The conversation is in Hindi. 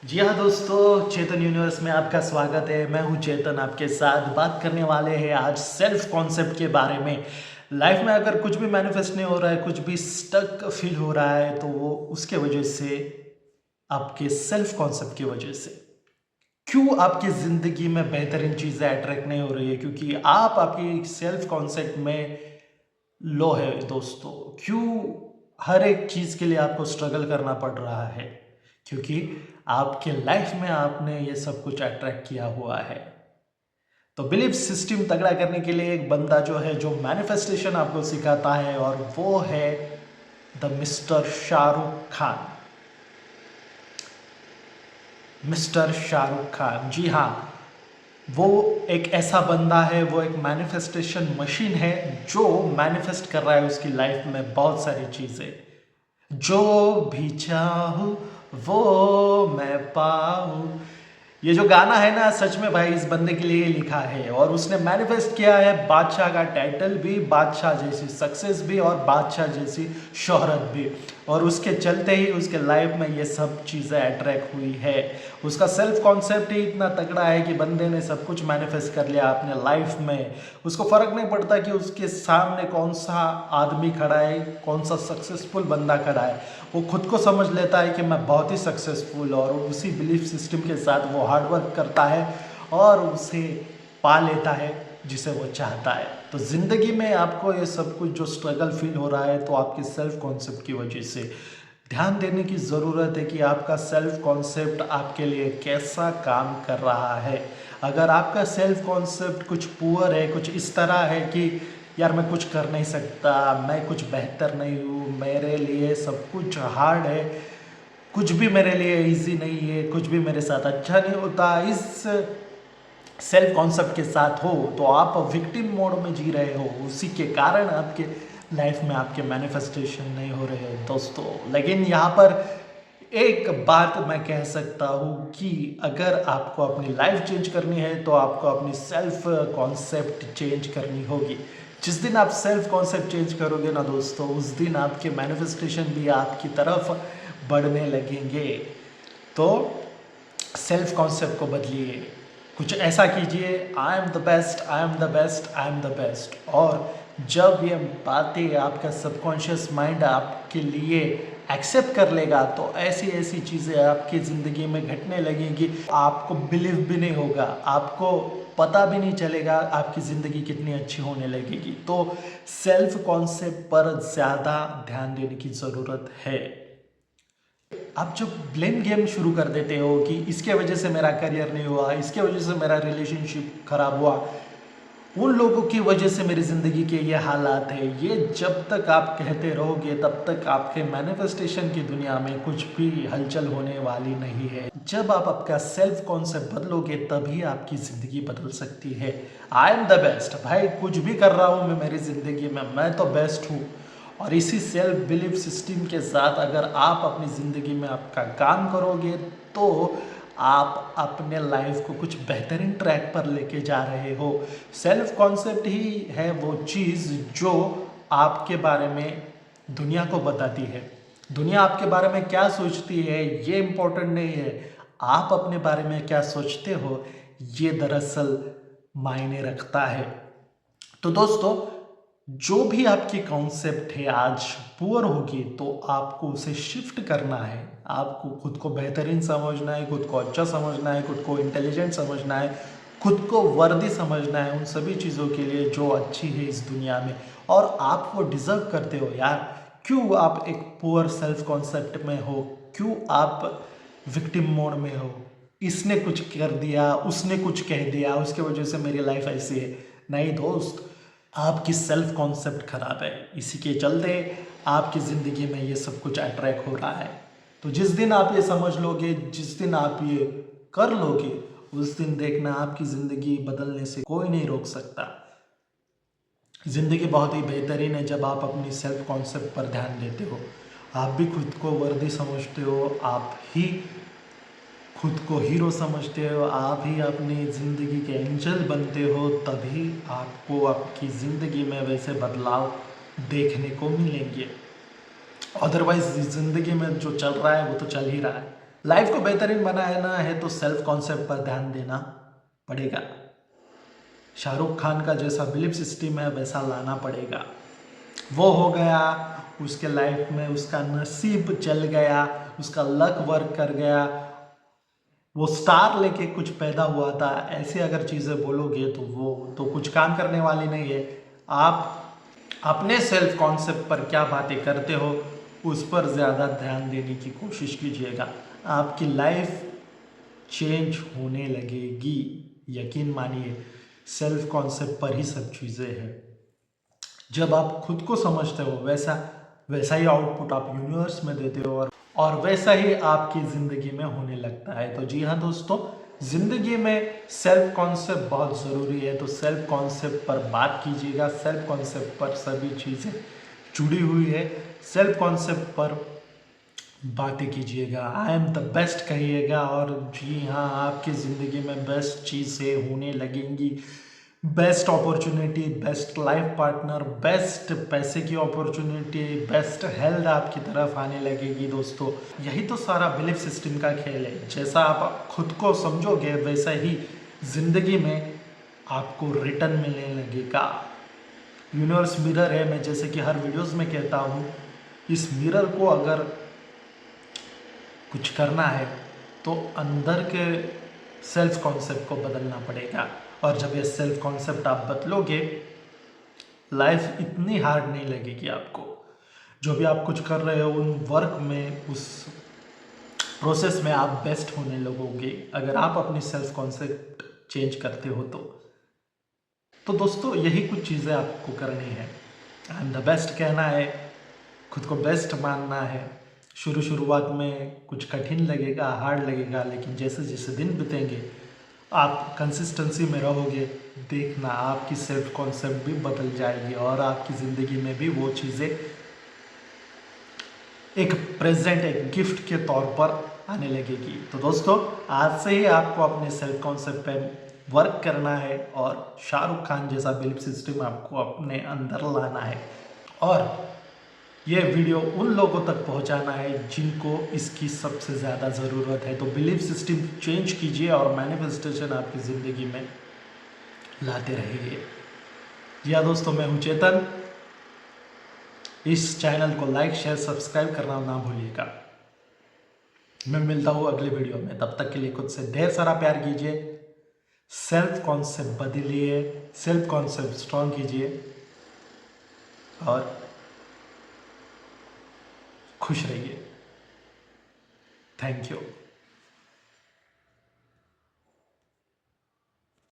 जी हाँ दोस्तों, चेतन यूनिवर्स में आपका स्वागत है। मैं हूँ चेतन, आपके साथ बात करने वाले हैं आज सेल्फ कॉन्सेप्ट के बारे में। लाइफ में अगर कुछ भी मैनिफेस्ट नहीं हो रहा है, कुछ भी स्टक फील हो रहा है, तो वो उसके वजह से, आपके सेल्फ कॉन्सेप्ट की वजह से। क्यों आपकी ज़िंदगी में बेहतरीन चीज़ें अट्रैक्ट नहीं हो रही है? क्योंकि आप आपकी सेल्फ कॉन्सेप्ट में लो है दोस्तों। क्यों हर एक चीज़ के लिए आपको स्ट्रगल करना पड़ रहा है? क्योंकि आपके लाइफ में आपने ये सब कुछ अट्रैक्ट किया हुआ है। तो बिलीफ सिस्टम तगड़ा करने के लिए एक बंदा जो है, जो मैनिफेस्टेशन आपको सिखाता है, और वो है the mister Shahrukh Khan. Mister Shahrukh Khan, जी हाँ, वो एक ऐसा बंदा है, वो एक मैनिफेस्टेशन मशीन है, जो मैनिफेस्ट कर रहा है उसकी लाइफ में बहुत सारी चीज़ें। जो भी चाहूँ वो मैं पाऊँ। ये जो गाना है ना, सच में भाई इस बंदे के लिए लिखा है, और उसने मैनिफेस्ट किया है बादशाह का टाइटल भी, बादशाह जैसी सक्सेस भी, और बादशाह जैसी शोहरत भी। और उसके चलते ही उसके लाइफ में ये सब चीज़ें अट्रैक्ट हुई है। उसका सेल्फ कॉन्सेप्ट ही इतना तगड़ा है कि बंदे ने सब कुछ मैनिफेस्ट कर लिया अपने लाइफ में। उसको फ़र्क नहीं पड़ता कि उसके सामने कौन सा आदमी खड़ा है, कौन सा सक्सेसफुल बंदा खड़ा है। वो खुद को समझ लेता है कि मैं बहुत ही सक्सेसफुल, और उसी बिलीफ सिस्टम के साथ वो हार्ड वर्क करता है और उसे पा लेता है जिसे वो चाहता है। तो ज़िंदगी में आपको ये सब कुछ जो स्ट्रगल फील हो रहा है, तो आपके सेल्फ कॉन्सेप्ट की वजह से। ध्यान देने की ज़रूरत है कि आपका सेल्फ कॉन्सेप्ट आपके लिए कैसा काम कर रहा है। अगर आपका सेल्फ कॉन्सेप्ट कुछ पुअर है, कुछ इस तरह है कि यार मैं कुछ कर नहीं सकता, मैं कुछ बेहतर नहीं हूँ, मेरे लिए सब कुछ हार्ड है, कुछ भी मेरे लिए इजी नहीं है, कुछ भी मेरे साथ अच्छा नहीं होता, इस सेल्फ कॉन्सेप्ट के साथ हो, तो आप विक्टिम मोड में जी रहे हो। उसी के कारण आपके लाइफ में आपके मैनिफेस्टेशन नहीं हो रहे हैं दोस्तों। लेकिन यहाँ पर एक बात मैं कह सकता हूँ कि अगर आपको अपनी लाइफ चेंज करनी है, तो आपको अपनी सेल्फ कॉन्सेप्ट चेंज करनी होगी। जिस दिन आप सेल्फ कॉन्सेप्ट चेंज करोगे ना दोस्तों, उस दिन आपके मैनिफेस्टेशन भी आपकी तरफ बढ़ने लगेंगे। तो सेल्फ कॉन्सेप्ट को बदलिए, कुछ ऐसा कीजिए, I am the best, I am the best, I am the best. और जब ये बातें आपका सबकॉन्शियस माइंड आपके लिए एक्सेप्ट कर लेगा, तो ऐसी ऐसी चीज़ें आपकी ज़िंदगी में घटने लगेंगी, आपको बिलीव भी नहीं होगा, आपको पता भी नहीं चलेगा आपकी ज़िंदगी कितनी अच्छी होने लगेगी। तो सेल्फ कॉन्सेप्ट पर ज़्यादा ध्यान देने की ज़रूरत है। आप जब ब्लेम गेम शुरू कर देते हो कि इसके वजह से मेरा करियर नहीं हुआ, इसके वजह से मेरा रिलेशनशिप खराब हुआ, उन लोगों की वजह से मेरी ज़िंदगी के ये हालात है, ये जब तक आप कहते रहोगे, तब तक आपके मैनिफेस्टेशन की दुनिया में कुछ भी हलचल होने वाली नहीं है। जब आप आपका सेल्फ कॉन्सेप्ट बदलोगे, तभी आपकी ज़िंदगी बदल सकती है। आई एम द बेस्ट, भाई कुछ भी कर रहा हूँ मैं मेरी ज़िंदगी में, मैं तो बेस्ट हूँ। और इसी सेल्फ बिलीफ सिस्टम के साथ अगर आप अपनी ज़िंदगी में आपका काम करोगे, तो आप अपने लाइफ को कुछ बेहतरीन ट्रैक पर लेके जा रहे हो। सेल्फ कॉन्सेप्ट ही है वो चीज़ जो आपके बारे में दुनिया को बताती है। दुनिया आपके बारे में क्या सोचती है ये इम्पोर्टेंट नहीं है, आप अपने बारे में क्या सोचते हो ये दरअसल मायने रखता है। तो दोस्तों, जो भी आपकी कॉन्सेप्ट है आज पुअर होगी, तो आपको उसे शिफ्ट करना है। आपको खुद को बेहतरीन समझना है, खुद को अच्छा समझना है, खुद को इंटेलिजेंट समझना है, खुद को वर्दी समझना है उन सभी चीज़ों के लिए जो अच्छी है इस दुनिया में, और आप वो डिज़र्व करते हो यार। क्यों आप एक पुअर सेल्फ कॉन्सेप्ट में हो? क्यों आप विक्टिम मोड में हो? इसने कुछ कर दिया, उसने कुछ कह दिया, उसके वजह से मेरी लाइफ ऐसी है। नहीं दोस्त, आपकी सेल्फ कॉन्सेप्ट खराब है, इसी के चलते आपकी ज़िंदगी में ये सब कुछ अट्रैक्ट हो रहा है। तो जिस दिन आप ये समझ लोगे, जिस दिन आप ये कर लोगे, उस दिन देखना आपकी ज़िंदगी बदलने से कोई नहीं रोक सकता। ज़िंदगी बहुत ही बेहतरीन है जब आप अपनी सेल्फ कॉन्सेप्ट पर ध्यान देते हो। आप भी खुद को वर्दी समझते हो, आप ही खुद को हीरो समझते हो, आप ही अपनी ज़िंदगी के एंजल बनते हो, तभी आपको आपकी ज़िंदगी में वैसे बदलाव देखने को मिलेंगे। अदरवाइज ज़िंदगी में जो चल रहा है वो तो चल ही रहा है। लाइफ को बेहतरीन बनाना है तो सेल्फ कॉन्सेप्ट पर ध्यान देना पड़ेगा। शाहरुख खान का जैसा बिलीफ सिस्टम है वैसा लाना पड़ेगा। वो हो गया, उसके लाइफ में उसका नसीब चल गया, उसका लक वर्क कर गया, वो स्टार लेके कुछ पैदा हुआ था, ऐसे अगर चीज़ें बोलोगे तो वो तो कुछ काम करने वाली नहीं है। आप अपने सेल्फ कॉन्सेप्ट पर क्या बातें करते हो उस पर ज़्यादा ध्यान देने की कोशिश कीजिएगा। आपकी लाइफ चेंज होने लगेगी, यकीन मानिए। सेल्फ कॉन्सेप्ट पर ही सब चीज़ें हैं। जब आप खुद को समझते हो वैसा वैसा ही आउटपुट आप यूनिवर्स में देते हो और वैसा ही आपकी ज़िंदगी में होने लगता है। तो जी हाँ दोस्तों, ज़िंदगी में सेल्फ कॉन्सेप्ट बहुत ज़रूरी है। तो सेल्फ कॉन्सेप्ट पर बात कीजिएगा, सेल्फ कॉन्सेप्ट पर सभी चीज़ें जुड़ी हुई है। सेल्फ कॉन्सेप्ट पर बातें कीजिएगा, आई एम द बेस्ट कहिएगा और जी हाँ, आपकी ज़िंदगी में बेस्ट चीज़ें होने लगेंगी। Best opportunity, best life partner, best पैसे की अपॉर्चुनिटी, बेस्ट हेल्थ आपकी तरफ आने लगेगी दोस्तों। यही तो सारा बिलीफ सिस्टम का खेल है। जैसा आप खुद को समझोगे वैसा ही ज़िंदगी में आपको रिटर्न मिलने लगेगा। यूनिवर्स मिरर है, मैं जैसे कि हर वीडियोस में कहता हूँ, इस मिरर को अगर कुछ करना है तो अंदर के सेल्फ कॉन्सेप्ट को बदलना पड़ेगा। और जब ये सेल्फ कॉन्सेप्ट आप बदलोगे, लाइफ इतनी हार्ड नहीं लगेगी आपको। जो भी आप कुछ कर रहे हो उन वर्क में, उस प्रोसेस में आप बेस्ट होने लगोगे अगर आप अपनी सेल्फ कॉन्सेप्ट चेंज करते हो तो दोस्तों यही कुछ चीज़ें आपको करनी है। आई एम द बेस्ट कहना है, खुद को बेस्ट मानना है। शुरुआत में कुछ कठिन लगेगा, हार्ड लगेगा, लेकिन जैसे जैसे दिन बीतेंगे आप कंसिस्टेंसी में रहोगे, देखना आपकी सेल्फ कॉन्सेप्ट भी बदल जाएगी और आपकी ज़िंदगी में भी वो चीज़ें एक प्रेजेंट, एक गिफ्ट के तौर पर आने लगेगी। तो दोस्तों आज से ही आपको अपने सेल्फ कॉन्सेप्ट पे वर्क करना है और शाहरुख खान जैसा बिलीफ सिस्टम आपको अपने अंदर लाना है और ये वीडियो उन लोगों तक पहुंचाना है जिनको इसकी सबसे ज़्यादा ज़रूरत है। तो बिलीफ सिस्टम चेंज कीजिए और मैनिफेस्टेशन आपकी ज़िंदगी में लाते रहिए। या दोस्तों, मैं हूं चेतन। इस चैनल को लाइक, शेयर, सब्सक्राइब करना ना भूलिएगा। मैं मिलता हूँ अगले वीडियो में, तब तक के लिए खुद से ढेर सारा प्यार कीजिए। सेल्फ कॉन्सेप्ट बदलिए, सेल्फ कॉन्सेप्ट स्ट्रॉन्ग कीजिए और खुश रहिए। Thank you.